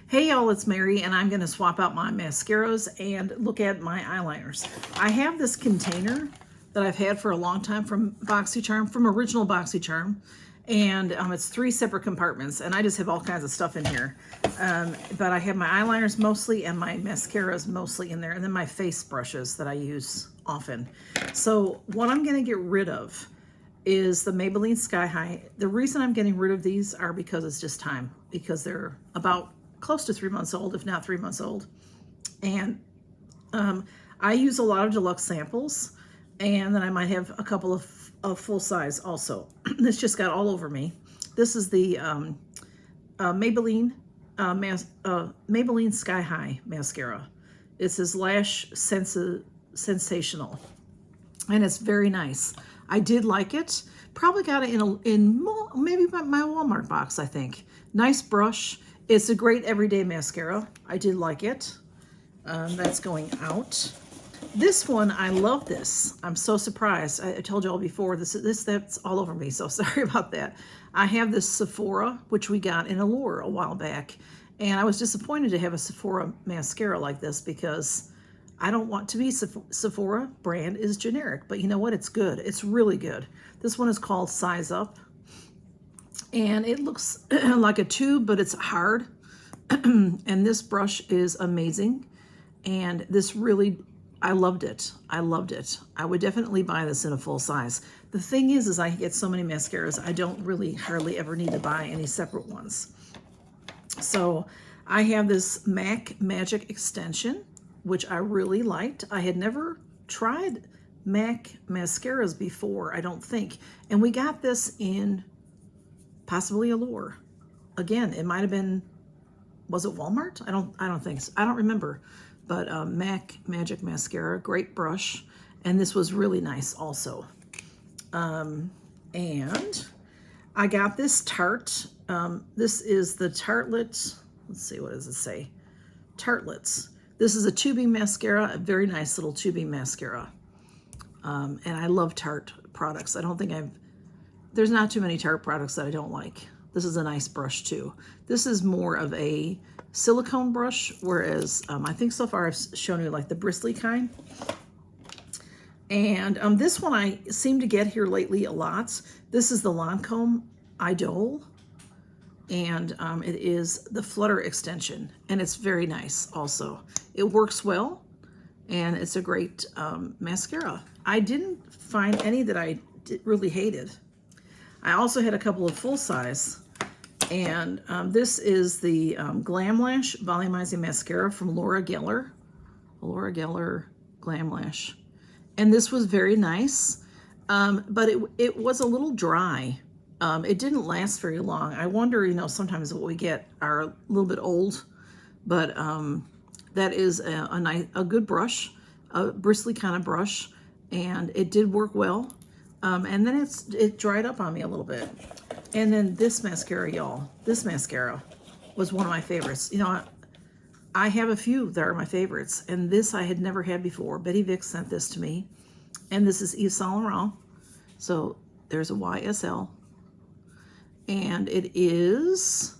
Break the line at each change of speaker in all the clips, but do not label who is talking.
Hey y'all, it's Mary, and I'm going to swap out my mascaras and look at my eyeliners. I have this container that I've had for a long time from Boxycharm, from original Boxycharm, and it's 3 separate compartments, and I just have all kinds of stuff in here. But I have my eyeliners mostly and my mascaras mostly in there, and then my face brushes that I use often. So what I'm going to get rid of is the Maybelline Sky High. The reason I'm getting rid of these are because it's just time, because they're about close to 3 months old, if not 3 months old. And I use a lot of deluxe samples, and then I might have a couple of full size also. This just got all over me. This is the Maybelline Maybelline Sky High mascara. It says Lash Sensational, and it's very nice. I did like it. Probably got it in maybe my Walmart box, I think. Nice brush. It's a great everyday mascara. I did like it. That's going out. This one, I love this. I'm so surprised. I told you all before, that's all over me, so sorry about that. I have this Sephora, which we got in Allure a while back, and I was disappointed to have a Sephora mascara like this because I don't want to be Sephora brand is generic, but you know what? It's good. It's really good. This one is called Size Up, and it looks like a tube, but it's hard. And this brush is amazing, and this really, I loved it. I loved it. I would definitely buy this in a full size. The thing is I get so many mascaras, I don't really hardly ever need to buy any separate ones. So I have this MAC Magic Extension, which I really liked. I had never tried MAC mascaras before, I don't think. And we got this in possibly Allure. Again, it might have been, was it Walmart? I don't think so. I don't remember. But MAC Magic Mascara, great brush. And this was really nice also. And I got this Tarte. This is the Tartelette. Let's see, what does it say? Tartlettes. This is a tubing mascara, a very nice little tubing mascara. And I love Tarte products. I don't think there's not too many Tarte products that I don't like. This is a nice brush too. This is more of a silicone brush, whereas I think so far I've shown you like the bristly kind. And this one I seem to get here lately a lot. This is the Lancome Idole. And it is the Flutter extension, and it's very nice also. It works well, and it's a great mascara. I didn't find any that I really hated. I also had a couple of full size, and this is the Glam Lash Volumizing Mascara from Laura Geller. Laura Geller Glam Lash. And this was very nice, but it was a little dry. It didn't last very long. I wonder, sometimes what we get are a little bit old, but that is a good brush, a bristly kind of brush, and it did work well. And then it dried up on me a little bit. And then this mascara, y'all, this mascara was one of my favorites. I have a few that are my favorites, and this I had never had before. Betty Vick sent this to me, and this is Yves Saint Laurent. So there's a YSL. And it is,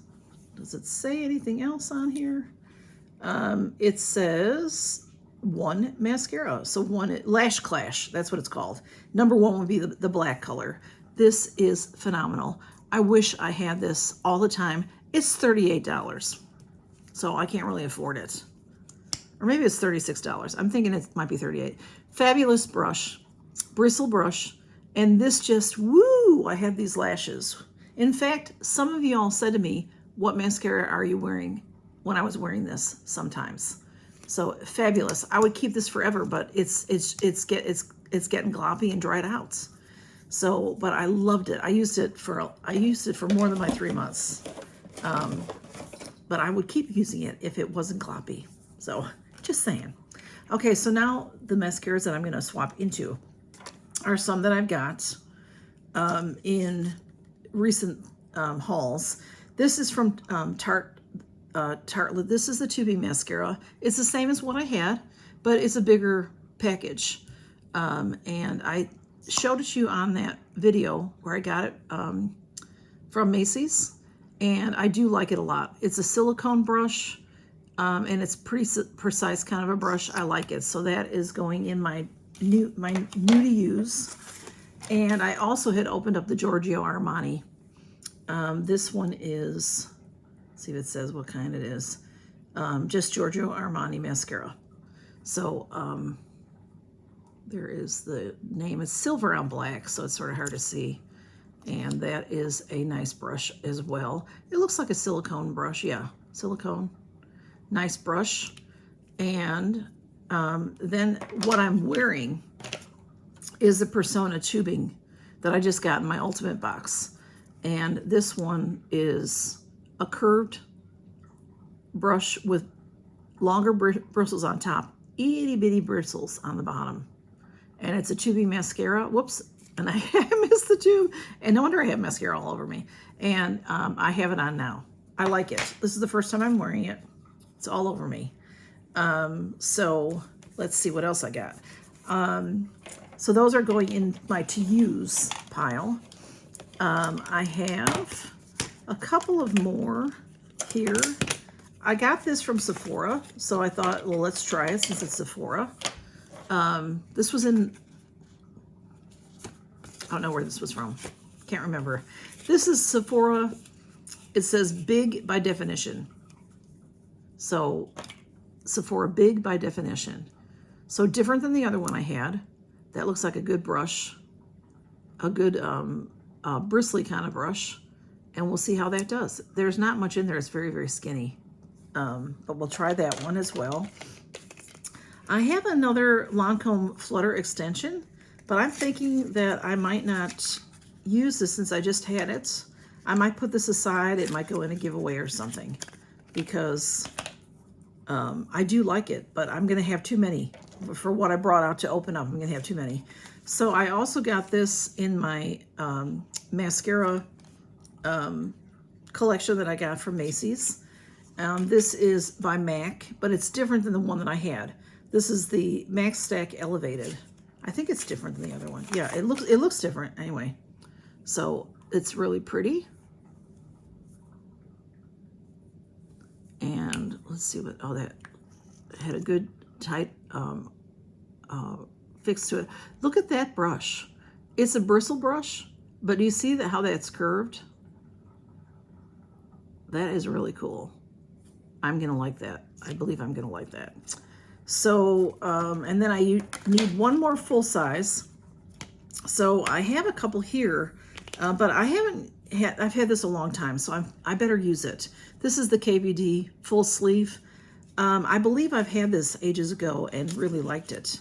does it say anything else on here? It says one mascara. So one, Lash Clash, that's what it's called. Number 1 would be the black color. This is phenomenal. I wish I had this all the time. It's $38, so I can't really afford it. Or maybe it's $36. I'm thinking it might be $38. Fabulous brush, bristle brush, and this just, woo, I had these lashes. In fact, some of y'all said to me, what mascara are you wearing, when I was wearing this sometimes. So fabulous. I would keep this forever, but it's getting gloppy and dried out. So, but I loved it. I used it for more than my 3 months. But I would keep using it if it wasn't gloppy. So just saying. Okay, so now the mascaras that I'm going to swap into are some that I've got in recent hauls. This is from Tarte. This is the tubing mascara. It's the same as what I had, but it's a bigger package. And I showed it to you on that video where I got it from Macy's. and I do like it a lot. It's a silicone brush, and it's pretty precise kind of a brush. I like it. So that is going in my new to use. And I also had opened up the Giorgio Armani. This one is, let's see if it says what kind it is. Just Giorgio Armani mascara. So there is the name. It's silver on black, so it's sort of hard to see. And that is a nice brush as well. It looks like a silicone brush. Yeah, silicone. Nice brush. And then what I'm wearing is the Persona tubing that I just got in my Ultimate box. And this one is a curved brush with longer bristles on top, itty bitty bristles on the bottom. And it's a tubing mascara. Whoops. And I missed the tube. And no wonder I have mascara all over me. And I have it on now. I like it. This is the first time I'm wearing it. It's all over me. So let's see what else I got. So those are going in my to use pile. I have a couple of more here. I got this from Sephora, so I thought, well, let's try it since it's Sephora. This was in, I don't know where this was from. Can't remember. This is Sephora. It says big by definition. So Sephora big by definition. So different than the other one I had. That looks like a good brush, a good bristly kind of brush, and we'll see how that does. There's not much in there. It's very, very skinny, but we'll try that one as well. I have another Lancome Flutter extension, but I'm thinking that I might not use this since I just had it. I might put this aside. It might go in a giveaway or something because I do like it, but I'm going to have too many. For what I brought out to open up, I'm going to have too many. So I also got this in my mascara collection that I got from Macy's. This is by MAC, but it's different than the one that I had. This is the MAC Stack Elevated. I think it's different than the other one. Yeah, it looks different anyway. So it's really pretty. And let's see what, oh, that had a good tight fix to it. Look at that brush. It's a bristle brush, but do you see how that's curved? That is really cool. I'm gonna like that. I believe I'm gonna like that. So, and then I need one more full size. So I have a couple here, but I haven't had, I've had this a long time, so I better use it. This is the KVD full sleeve. I believe I've had this ages ago and really liked it.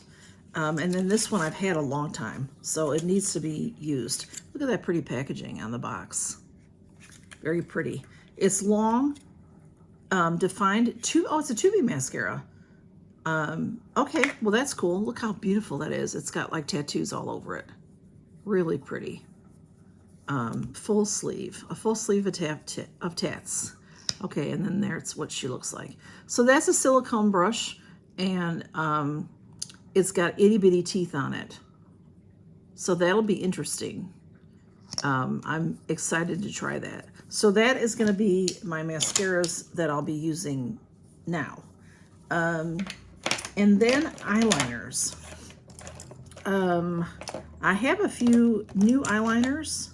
And then this one I've had a long time, so it needs to be used. Look at that pretty packaging on the box. Very pretty. It's long, defined, oh, it's a tubing mascara. Okay, well that's cool. Look how beautiful that is. It's got like tattoos all over it. Really pretty. Full sleeve, a full sleeve of tats. Okay, and then there's what she looks like. So that's a silicone brush, and it's got itty bitty teeth on it. So that'll be interesting. I'm excited to try that. So that is going to be my mascaras that I'll be using now. And then eyeliners. I have a few new eyeliners,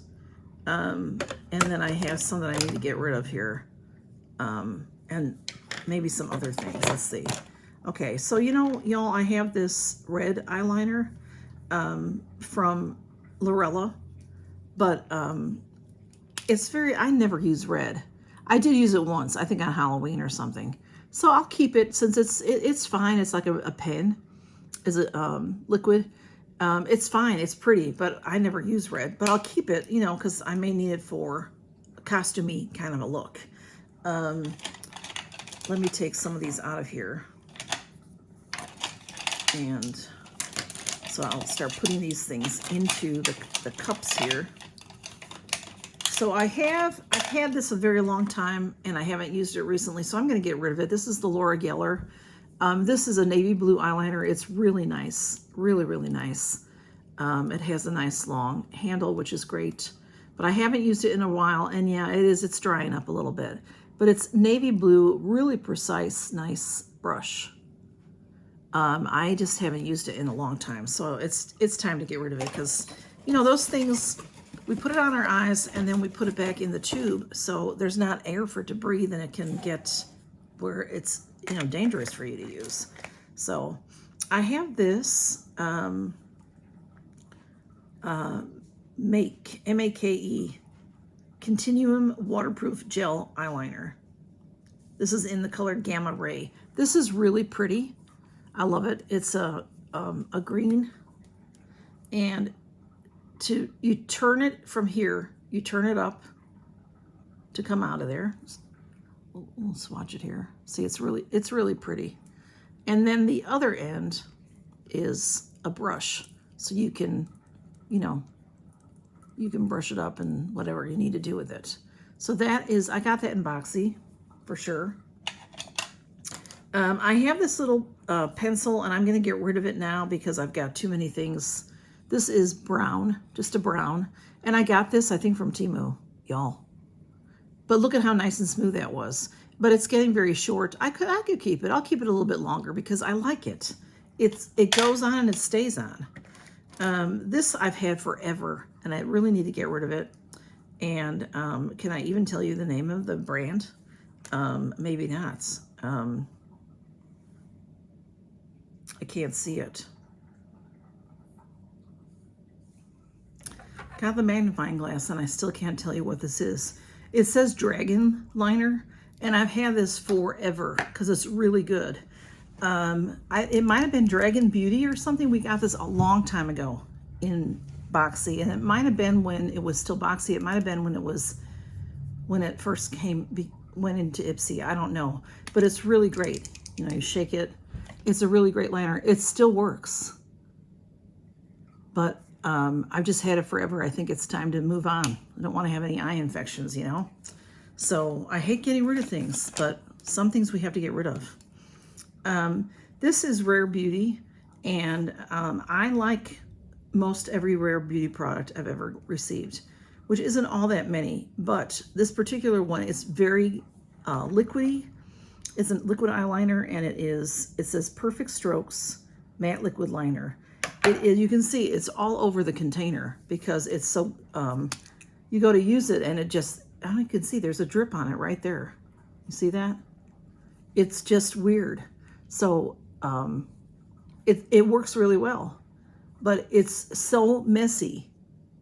and then I have some that I need to get rid of here. And maybe some other things. Let's see. Okay, so you know, y'all, I have this red eyeliner from Lorella, but it's very, I never use red. I did use it once, I think on Halloween or something. So I'll keep it since it's fine. It's like a pen. Is it liquid? It's fine. It's pretty, but I never use red. But I'll keep it, you know, because I may need it for a costumey kind of a look. Let me take some of these out of here. And so I'll start putting these things into the cups here. So I've had this a very long time and I haven't used it recently, so I'm going to get rid of it. This is the Laura Geller. This is a navy blue eyeliner. It's really nice, really, really nice. It has a nice long handle, which is great. but I haven't used it in a while, and yeah, it's drying up a little bit. But it's navy blue, really precise, nice brush. I just haven't used it in a long time, so it's time to get rid of it, because, you know, those things, we put it on our eyes and then we put it back in the tube, so there's not air for it to breathe, and it can get where it's, you know, dangerous for you to use. So I have this Make, M-A-K-E, Continuum Waterproof Gel Eyeliner. This is in the color Gamma Ray. This is really pretty. I love it. It's a green, and you turn it from here, you turn it up to come out of there. We'll swatch it here. See, it's really pretty. And then the other end is a brush, so you can, you know, you can brush it up and whatever you need to do with it. So that is, I got that in Boxy for sure. I have this little pencil, and I'm going to get rid of it now because I've got too many things. This is brown, just a brown, and I got this, I think, from Temu, y'all. But look at how nice and smooth that was. But it's getting very short. I could keep it. I'll keep it a little bit longer because I like it. It goes on and it stays on. This I've had forever, and I really need to get rid of it. And can I even tell you the name of the brand? Maybe not. I can't see it. Got the magnifying glass, and I still can't tell you what this is. It says Dragon Liner, and I've had this forever because it's really good. It might have been Dragon Beauty or something. We got this a long time ago in Boxy, and it might have been when it was still Boxy. It might have been when it first went into Ipsy. I don't know, but it's really great. You know, you shake it. It's a really great liner. It still works, but I've just had it forever. I think it's time to move on. I don't want to have any eye infections, you know? So I hate getting rid of things, but some things we have to get rid of. This is Rare Beauty, and I like most every Rare Beauty product I've ever received, which isn't all that many, but this particular one is very liquidy. It's a liquid eyeliner, and it says Perfect Strokes Matte Liquid Liner. You can see it's all over the container because it's so, you go to use it and it just, you can see there's a drip on it right there. You see that? It's just weird. So it works really well, but it's so messy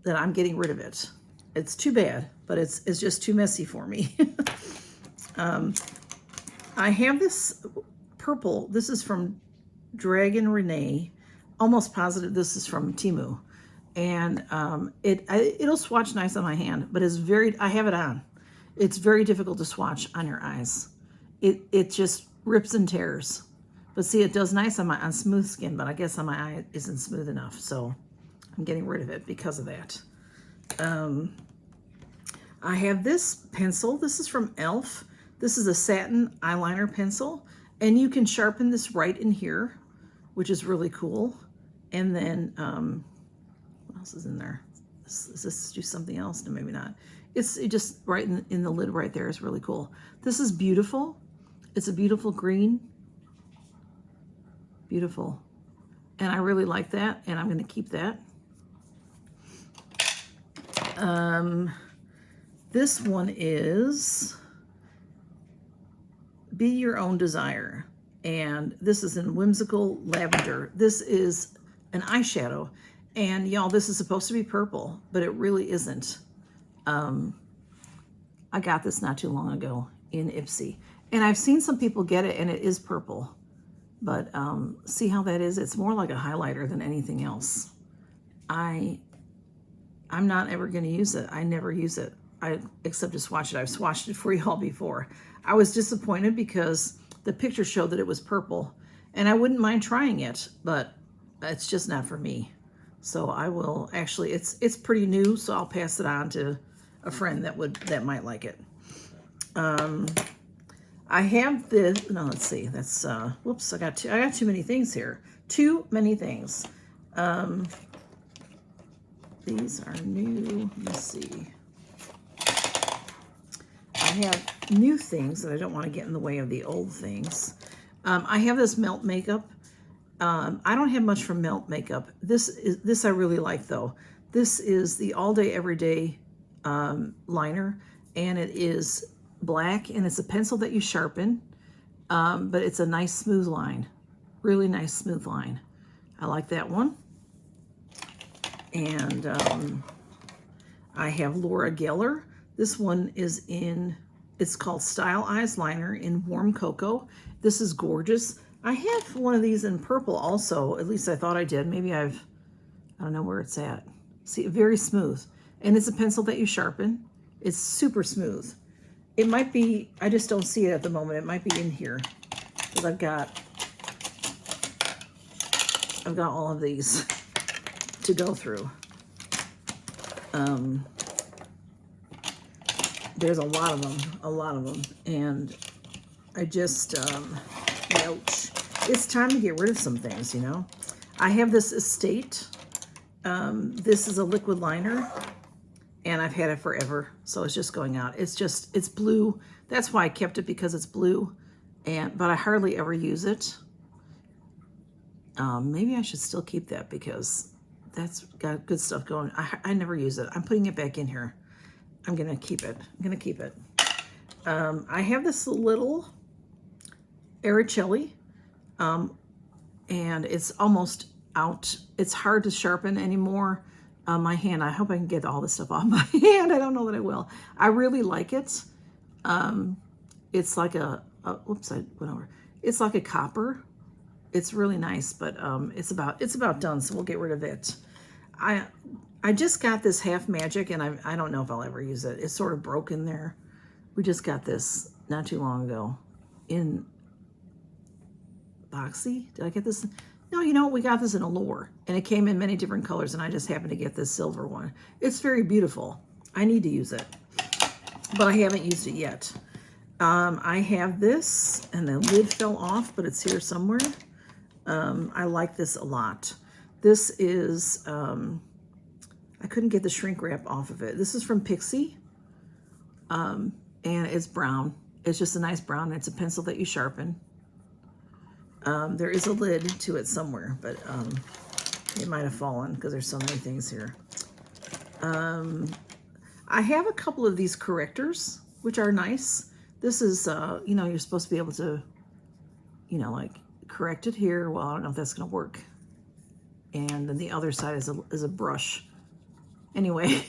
that I'm getting rid of it. It's too bad, but it's just too messy for me. I have this purple. This is from Dragon Renee. Almost positive this is from Temu, and it'll swatch nice on my hand, but I have it on. It's very difficult to swatch on your eyes. It just rips and tears. But see, it does nice on smooth skin, but I guess on my eye it isn't smooth enough, so I'm getting rid of it because of that. I have this pencil. This is from e.l.f. This is a satin eyeliner pencil, and you can sharpen this right in here, which is really cool. And then, what else is in there? Does this do something else? No, maybe not. It just right in the lid right there is really cool. This is beautiful. It's a beautiful green. Beautiful. And I really like that, and I'm going to keep that. This one is Be Your Own Desire. And this is in Whimsical Lavender. This is an eyeshadow, and y'all, this is supposed to be purple, but it really isn't. I got this not too long ago in Ipsy, and I've seen some people get it, and it is purple, but see how that is? It's more like a highlighter than anything else. I'm not ever going to use it. I never use it, except to swatch it. I've swatched it for y'all before. I was disappointed because the picture showed that it was purple, and I wouldn't mind trying it, but it's just not for me. So I will actually, it's pretty new, so I'll pass it on to a friend that might like it. I have this, no, let's see, that's, whoops, I got too many things here. Too many things. These are new, let's see. I have new things that I don't want to get in the way of the old things. I have this Melt Makeup. I don't have much from Melt Makeup. This I really like though. This is the All Day Everyday liner, and it is black, and it's a pencil that you sharpen, but it's a nice smooth line. Really nice smooth line. I like that one. And I have Laura Geller. This one is it's called Style Eyes Liner in Warm Cocoa. This is gorgeous. I have one of these in purple also. At least I thought I did. Maybe I don't know where it's at. See, very smooth. And it's a pencil that you sharpen. It's super smooth. It might be, I just don't see it at the moment. It might be in here. Because I've got all of these to go through. There's a lot of them, and I just, ouch. It's time to get rid of some things, you know. I have this Estate. This is a liquid liner, and I've had it forever, so it's just going out. It's blue. That's why I kept it, because it's blue, but I hardly ever use it. Maybe I should still keep that because that's got good stuff going. I never use it. I'm putting it back in here. I'm gonna keep it. I have this little Aricelli, and it's almost out. It's hard to sharpen anymore. My hand, I hope I can get all this stuff off my hand. I don't know that I will. I really like it. It's like whoops, I went over. It's like a copper. It's really nice, but it's about done, so we'll get rid of it. I just got this Half Magic, and I don't know if I'll ever use it. It's sort of broken there. We just got this not too long ago in Boxy. Did I get this? No, you know, we got this in Allure, and it came in many different colors, and I just happened to get this silver one. It's very beautiful. I need to use it, but I haven't used it yet. I have this, and the lid fell off, but it's here somewhere. I like this a lot. This is, I couldn't get the shrink wrap off of it. This is from Pixie, and it's brown. It's just a nice brown. It's a pencil that you sharpen. There is a lid to it somewhere, but it might have fallen because there's so many things here. I have a couple of these correctors, which are nice. This is, you know, you're supposed to be able to, you know, like correct it here. Well, I don't know if that's going to work. And then the other side is a brush. Anyway,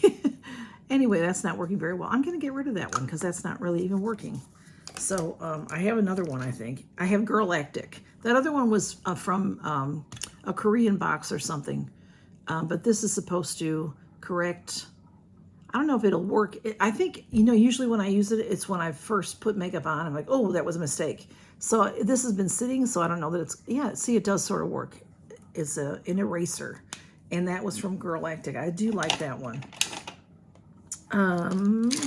that's not working very well. I'm going to get rid of that one because that's not really even working. So I have another one, I think. I have Girlactic. That other one was from a Korean box or something. But this is supposed to correct. I don't know if it'll work. I think, you know, usually when I use it, it's when I first put makeup on. I'm like, oh, that was a mistake. So this has been sitting, so I don't know that it's, yeah, see, it does sort of work. It's an eraser. And that was from Girlactic. I do like that one.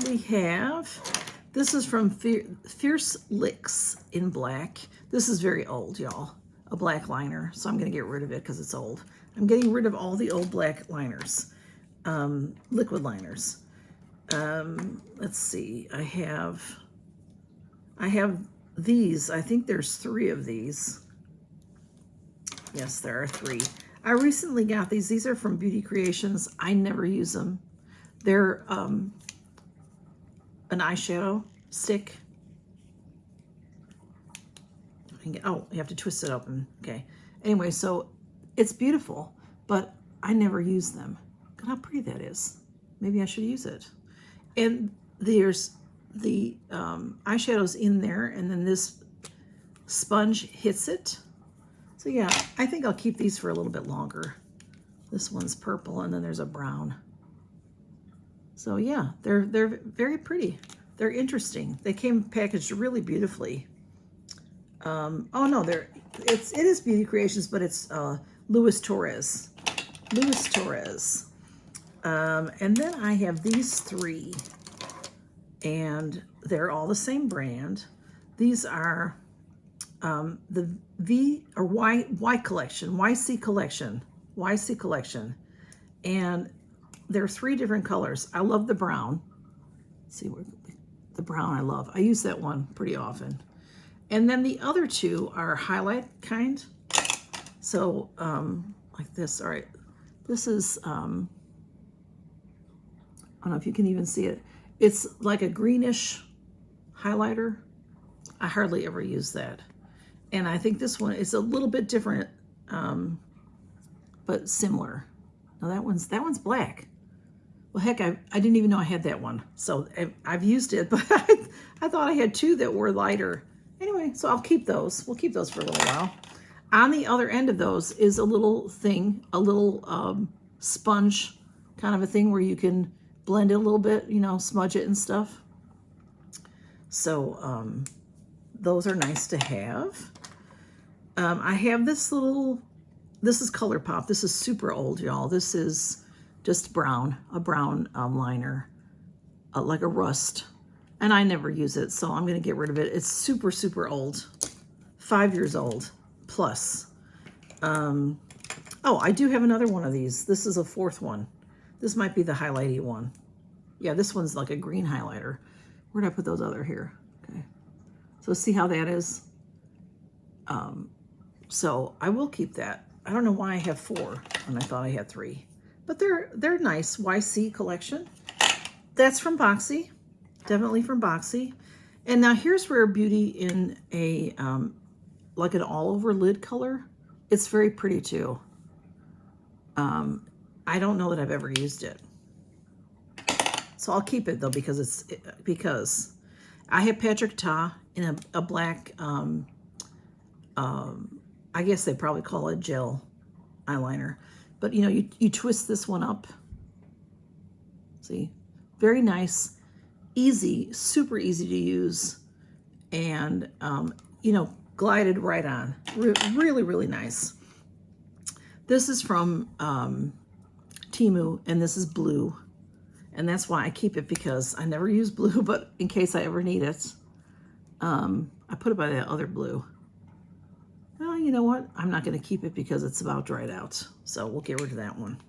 We have, this is from Fierce Licks in black. This is very old, y'all. A black liner. So I'm going to get rid of it because it's old. I'm getting rid of all the old black liners. Liquid liners. Let's see. I have these. I think there's 3 of these. Yes, there are 3. I recently got these. These are from Beauty Creations. I never use them. They're an eyeshadow stick. Oh, you have to twist it open. Okay. Anyway, so it's beautiful, but I never use them. Look how pretty that is. Maybe I should use it. And there's the eyeshadows in there, and then this sponge hits it. So yeah, I think I'll keep these for a little bit longer. This one's purple, and then there's a brown. So yeah, they're very pretty. They're interesting. They came packaged really beautifully. Oh no, it is Beauty Creations, but it's Louis Torres. Louis Torres. And then I have these 3, and they're all the same brand. These are the V or Y collection, YC collection, and there are 3 different colors. I love the brown. Let's see, The brown I love. I use that one pretty often. And then the other two are highlight kind. So, like this. All right. This is, I don't know if you can even see it. It's like a greenish highlighter. I hardly ever use that. And I think this one is a little bit different, but similar. Now that one's black. Well, heck, I didn't even know I had that one. So I've used it, but I thought I had two that were lighter. Anyway, so I'll keep those. We'll keep those for a little while. On the other end of those is a little thing, a little sponge kind of a thing where you can blend it a little bit, you know, smudge it and stuff. So those are nice to have. I have this little, this is ColourPop. This is super old, y'all. This is just brown, a brown liner, like a rust. And I never use it, so I'm going to get rid of it. It's super, super old. 5 years old plus. Oh, I do have another one of these. This is a fourth one. This might be the highlighty one. Yeah, this one's like a green highlighter. Where did I put those other here? Okay. So see how that is? So I will keep that. I don't know why I have 4 when I thought I had 3. But they're nice. YC collection. That's from Boxy. Definitely from Boxy. And now here's Rare Beauty in a like an all-over lid color. It's very pretty too. I don't know that I've ever used it. So I'll keep it though because I have Patrick Ta in a black I guess they probably call it gel eyeliner. But you know, you twist this one up. See? Very nice, easy, super easy to use, and you know, glided right on. Really, really nice. This is from Temu, and this is blue. And that's why I keep it, because I never use blue, but in case I ever need it, I put it by that other blue. Well, you know what? I'm not going to keep it because it's about dried out. So we'll get rid of that one.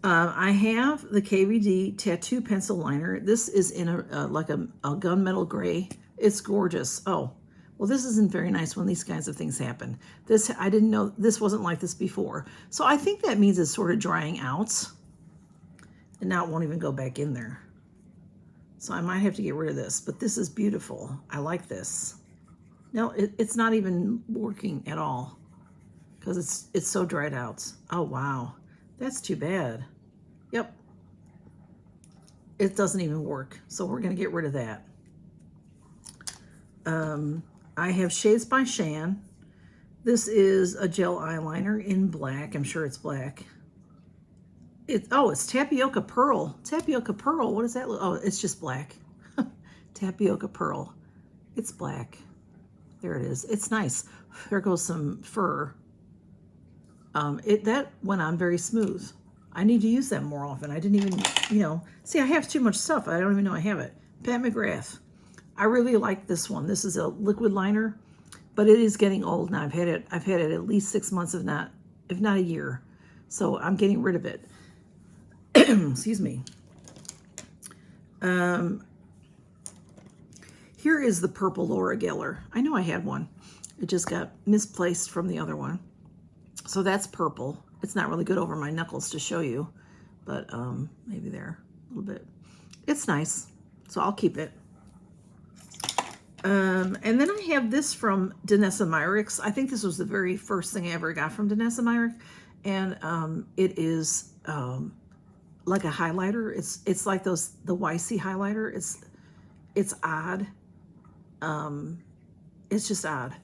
I have the KVD Tattoo Pencil Liner. This is in like a gunmetal gray. It's gorgeous. Oh, well, this isn't very nice when these kinds of things happen. This, I didn't know this wasn't like this before. So I think that means it's sort of drying out. And now it won't even go back in there. So I might have to get rid of this, but this is beautiful. I like this. No, it's not even working at all because it's so dried out. Oh, wow. That's too bad. Yep. It doesn't even work. So we're going to get rid of that. I have Shades by Shan. This is a gel eyeliner in black. I'm sure it's black. It's Tapioca Pearl. Tapioca Pearl. What does that look? Oh, it's just black. Tapioca Pearl. It's black. There it is. It's nice. There goes some fur. That went on very smooth. I need to use that more often. I didn't even, you know, see, I have too much stuff. I don't even know I have it. Pat McGrath. I really like this one. This is a liquid liner, but it is getting old now. I've had it at least 6 months, if not a year. So I'm getting rid of it. Excuse me. Here is the purple Laura Geller. I know I had one. It just got misplaced from the other one. So that's purple. It's not really good over my knuckles to show you, but maybe there a little bit. It's nice, so I'll keep it. And then I have this from Danessa Myricks. I think this was the very first thing I ever got from Danessa Myricks, and it is like a highlighter. It's like the YC highlighter. It's odd. It's just odd.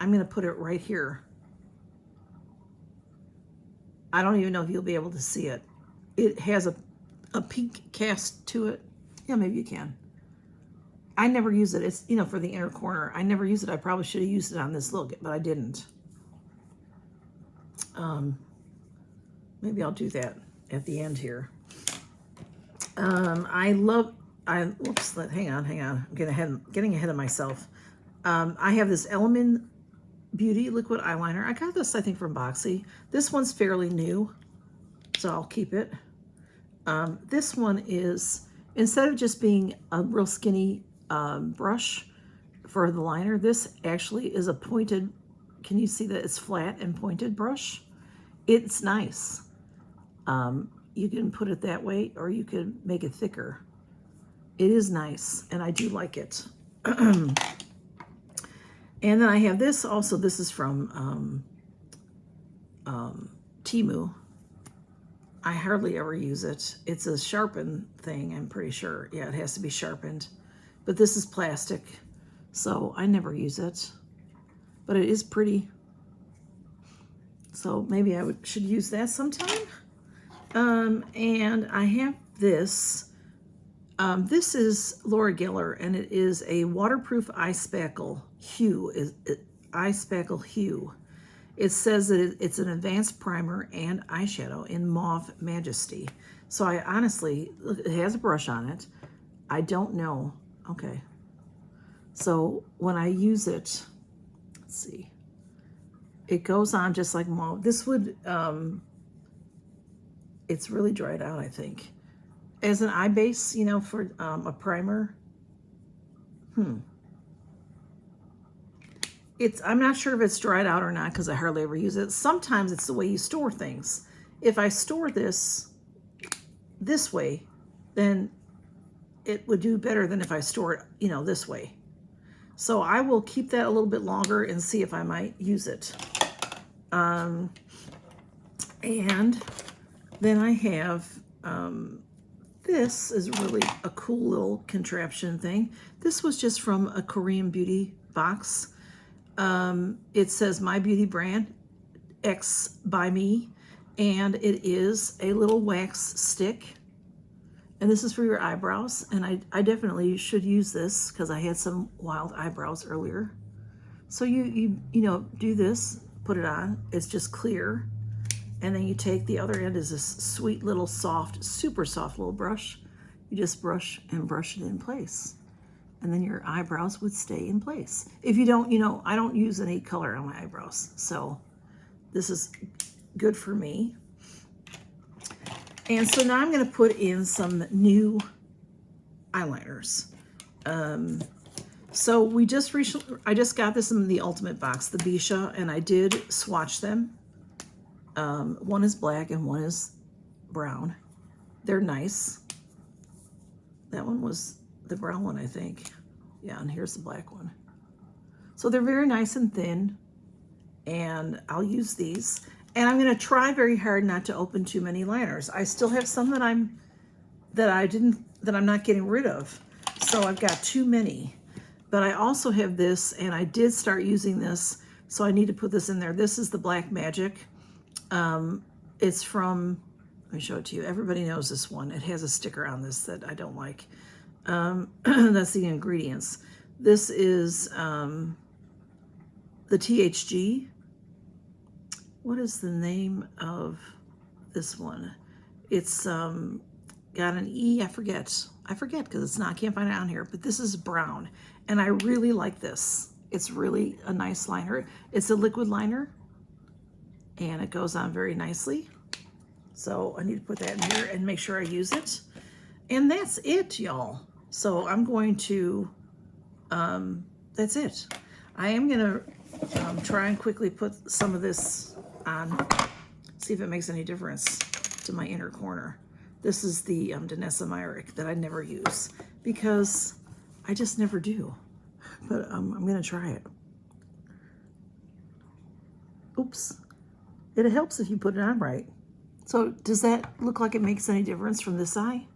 I'm gonna put it right here. I don't even know if you'll be able to see it. It has a pink cast to it. Yeah, maybe you can. I never use it. It's, you know, for the inner corner. I never use it. I probably should have used it on this look, but I didn't. Maybe I'll do that at the end here. Whoops, hang on. I'm getting ahead of myself. I have this Element Beauty Liquid Eyeliner. I got this, I think, from Boxy. This one's fairly new, so I'll keep it. This one is, instead of just being a real skinny brush for the liner. This actually is a pointed, can you see that it's flat and pointed brush? It's nice. You can put it that way, or you could make it thicker. It is nice, and I do like it. And then I have this also. This is from Temu. I hardly ever use it. It's a sharpen thing, I'm pretty sure. Yeah, it has to be sharpened. But this is plastic, so I never use it. But it is pretty. So maybe I should use that sometime. And I have this. This is Laura Geller, and it is a waterproof eye spackle hue. Eye spackle hue. It says that it's an advanced primer and eyeshadow in Mauve Majesty. So I honestly, look, it has a brush on it. I don't know. Okay. So when I use it, let's see. It goes on just like mauve. This would, it's really dried out, I think. As an eye base, you know, for a primer. I'm not sure if it's dried out or not because I hardly ever use it. Sometimes it's the way you store things. If I store this way, then it would do better than if I store it, you know, this way. So I will keep that a little bit longer and see if I might use it. And then I have, this is really a cool little contraption thing. This was just from a Korean beauty box. It says My Beauty Brand X by Me, and it is a little wax stick. And this is for your eyebrows, and I definitely should use this because I had some wild eyebrows earlier. So you know, do this, put it on. It's just clear. And then you take the other end is this sweet little soft, super soft little brush. You just brush and brush it in place. And then your eyebrows would stay in place. If you don't, you know, I don't use any color on my eyebrows. So this is good for me. And so now I'm going to put in some new eyeliners. So I just got this in the Ultimate Box, the Bisha, and I did swatch them. One is black and one is brown. They're nice. That one was the brown one, I think. Yeah, and here's the black one. So they're very nice and thin, and I'll use these. And I'm going to try very hard not to open too many liners. I still have some that I'm not getting rid of. So I've got too many. But I also have this, and I did start using this, so I need to put this in there. This is the Black Magic. It's from, let me show it to you. Everybody knows this one. It has a sticker on this that I don't like. That's the ingredients. This is the THG. What is the name of this one? It's got an E, I forget because it's not, I can't find it on here, but this is brown. And I really like this. It's really a nice liner. It's a liquid liner and it goes on very nicely. So I need to put that in here and make sure I use it. And that's it, y'all. So I'm going to, that's it. I am gonna try and quickly put some of this on, see if it makes any difference to my inner corner. This is the Danessa Myrick that I never use because I just never do. But I'm gonna try it. Oops. It helps if you put it on right. So does that look like it makes any difference from this eye?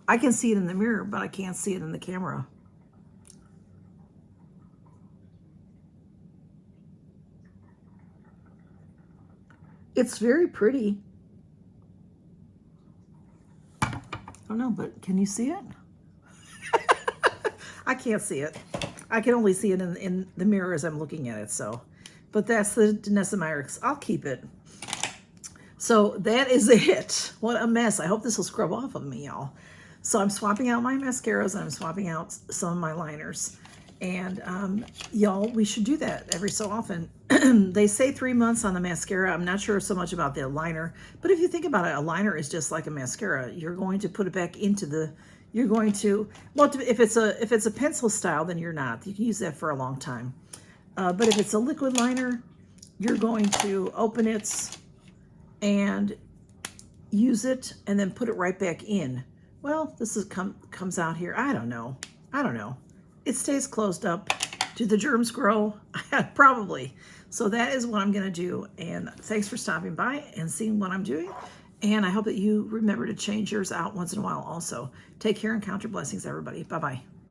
I can see it in the mirror, but I can't see it in the camera. It's very pretty. I don't know, but can you see it? I can't see it. I can only see it in the mirror as I'm looking at it, so. But that's the Danessa Myrick's. I'll keep it. So that is it. What a mess. I hope this will scrub off of me, y'all. So I'm swapping out my mascaras and I'm swapping out some of my liners. And y'all, we should do that every so often. They say 3 months on the mascara. I'm not sure so much about the liner, but if you think about it, a liner is just like a mascara. You're going to put it back into the, you're going to, well, if it's a pencil style, then you're not. You can use that for a long time. But if it's a liquid liner, you're going to open it and use it and then put it right back in. Well, this is comes out here. I don't know. It stays closed up. Do the germs grow? Probably. So that is what I'm going to do. And thanks for stopping by and seeing what I'm doing. And I hope that you remember to change yours out once in a while also. Take care and count your blessings, everybody. Bye-bye.